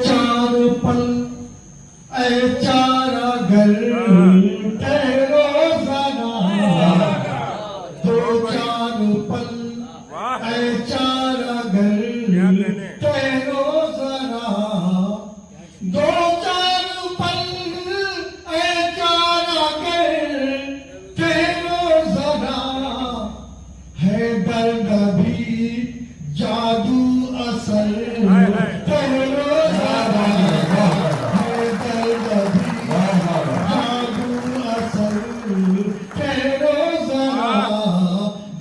चार पल ऐ चारा घर ठहरो जरा, दो चार पल ऐ चारा घर ठहरो जरा, दो चार पल ऐ चारा घर ठहरो जरा, है दर्द भी जादू असल ठहरो जरा, है दर्द भी जादू असल ठहरो जरा,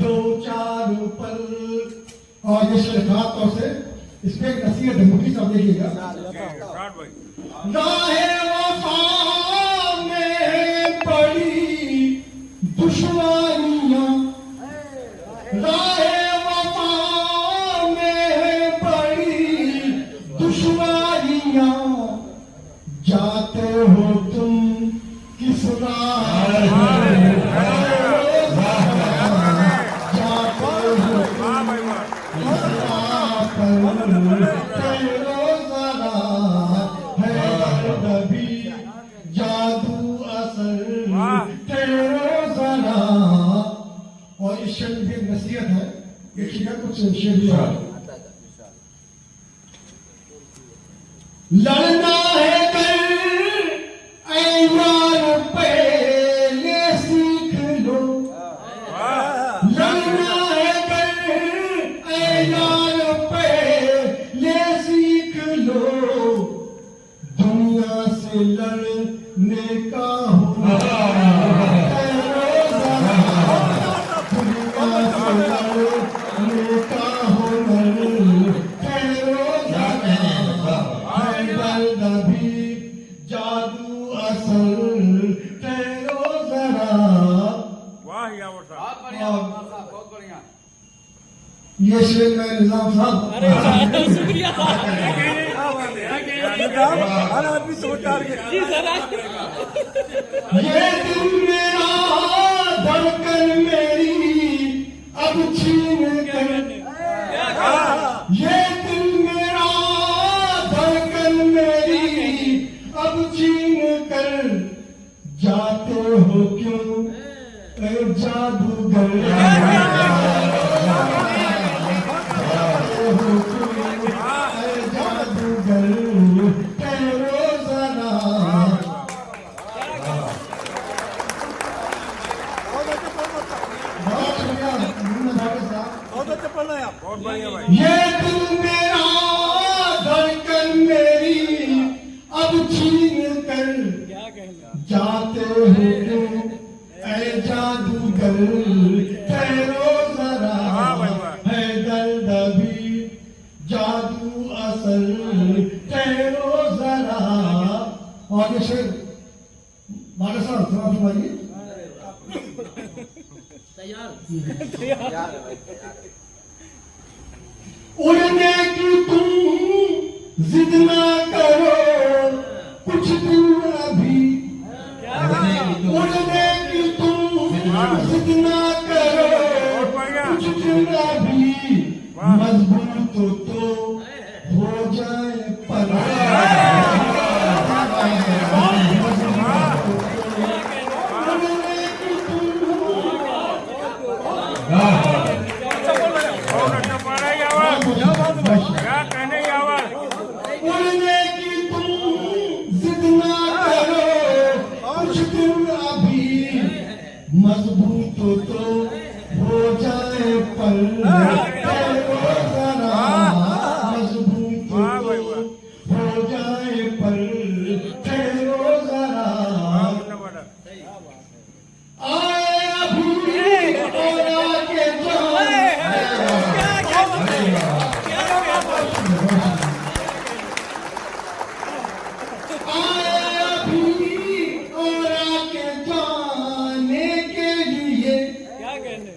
दो चार पल। और ये शेर खास तौर से इसमें एक नसीहत है, मुखी साहब देखिएगा। राहे वफा में पड़ी दुश्वारियां, राहे वफा में पड़ी दुश्वारियां, जाते हो तुम किस राह, जाते हो किस राह पर, ठहरो जरा, है दर्द भी जादू असल ठहरो जरा। और इस शेर में एक नसीहत है, देखिएगा कुछ शेर भी है। लड़ना है कर ऐ यार पहले सीख लो, लड़ना है कर ऐ यार पहले सीख लो, दुनिया से लड़ने का हुनर ठहरो जरा, दुनिया से लड़ने का हुनर ठहरो जरा, है दर्द भी जादू असल ठहरो जरा। वाह यावर साहब, बहुत बढ़िया बहुत बढ़िया। ये शेर में निजाम साहब, अरे शुक्रिया हर आदमी सोचता है जी सर। ये दिल मेरा धड़कन मेरी अब छीन कर, ये दिल मेरा धड़कन मेरी अब छीन कर, जाते हो क्यों ऐ जादूगर, जाते हो क्यों ऐ जादूगर, ठहरो जरा। बहुत शुक्रिया मुन्ना भाटी साहब। बहुत बढ़िया भाई। ये दिल मेरा धड़कन मेरी अब छीन कर, क्या कहना, जाते हो क्यों ऐ जादूगर, ठहरो जरा, है दर्द भी जादू असल ठहरो जरा। और ये शेर माना साहब थोड़ा सुनाइए। उड़ने की तुम जिद ना करो कुछ दिन अभी, उड़ने की तुम जिद ना करो कुछ दिन अभी, मजबूत तो हो जाए पर, उड़ने की तुम क्या कहने यावर, उड़ने की तुम जिद ना करो कुछ दिन अभी, मजबूत तो हो जाए पल ठहरो जरा, मजबूत तो हो जाए पल ठहरो जरा। आए अभी और आगे जाए, आए अभी और आगे जाने के लिए, क्या कहने,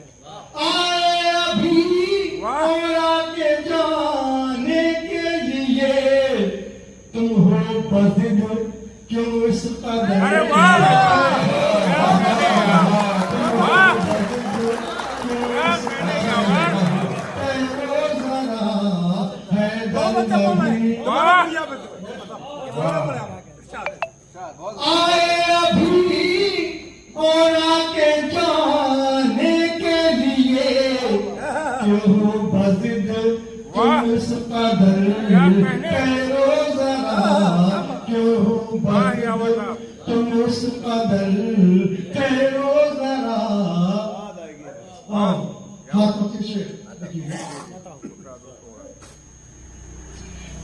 आए अभी और आगे जाने के लिए, तुम हो बज़िद क्यों इस कदर, अरे वाह ठहरो जरा, है दर्द भी आए अभी और आके जाने के लिए क्यों बज़िद तुम इस कदर करो जरा क्यों बज़िद तुम इस कदर करो जरा हाथ पीछे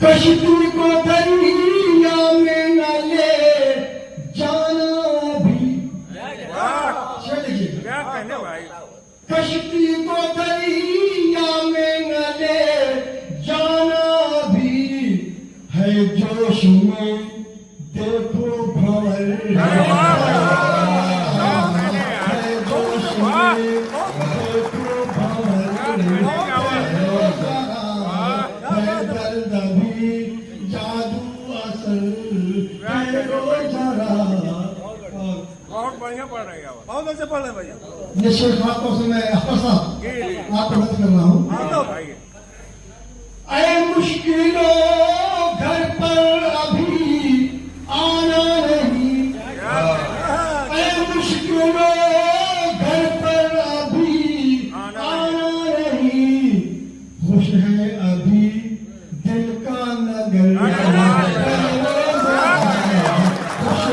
कश्ती को दरिया में न ले जाना भी चलिए क्या कहने भाई कश्ती को दरिया में न ले जाना भी है जोश में देखो भंवर है जोश में देखो भंवर है दर्द भी जादू असल करो जरा बहुत बढ़िया पढ़ रहे हैं बहुत अच्छे पढ़ रहे भैया ये शेख आपको से मैं अख्तर साहब आपको मदद कर रहा हूँ भाई ऐ मुश्किलों घर पर अभी आना नहीं ऐ मुश्किलों घर पर अभी आना नहीं खुश है अभी दिल का नगर खुश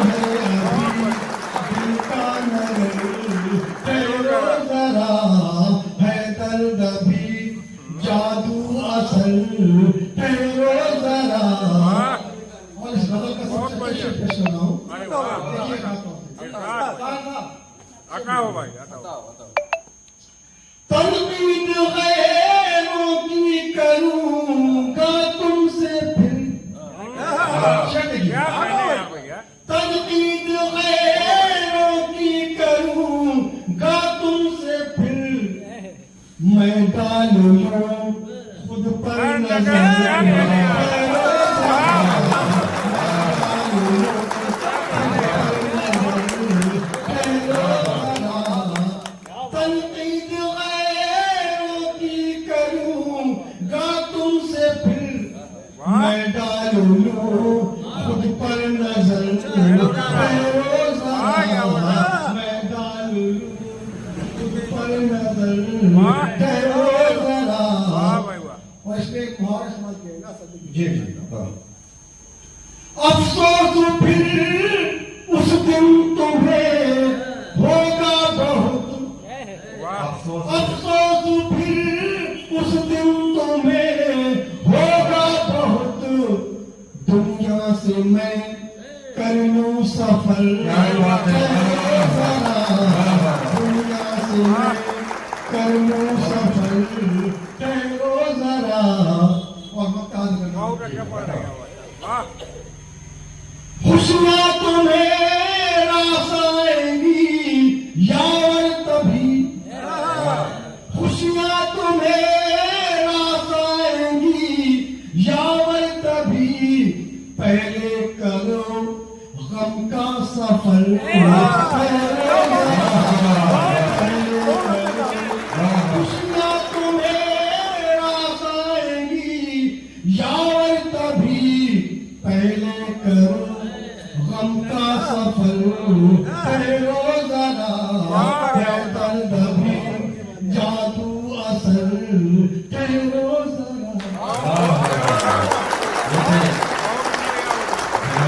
है अभी दिल का नगर ठहरो जरा है दर्द भी जादू असल ठहरो जरा और इस गजल का सबसे अच्छा पेश कर रहा हूँ अरे वाह देखिए गाता हूँ। अका हो भाई अका हो तनकीद गैरों की करूँगा तुमसे फिर क्या कहने हैं भैया तनकीद गैरों की करूँगा तुमसे फिर मैं डाल लूँ खुद पर तनकीद गैरों की करूँगा तुमसे फिर मैं डाल लूँ खुद पर नजर मैं डाल लूँ खुद पर नजर वाह भाई वाह और इसमें एक मुहावरा इस्तेमाल किया ना जी जी अफसोस फिर उस दिन तुम्हें होगा बहुत अफसोस फिर उस दिन तुम्हें होगा बहुत दुनिया से मैं कर लूं सफर दुनिया से मैं कर लूं सफर ठहरो जरा और मकान करना बहुत अच्छा पढ़ रहे हैं वाह खुशियाँ तुम्हें रास आएंगी यार तभी खुशियाँ तुम्हें रास आएंगी यार तभी पहले करो गम का सफर खुशियाँ तुम्हें रास आएंगी यार तभी पहले करो गम का सफर ठहरो जरा है दर्द भी जादू असल ठहरो जरा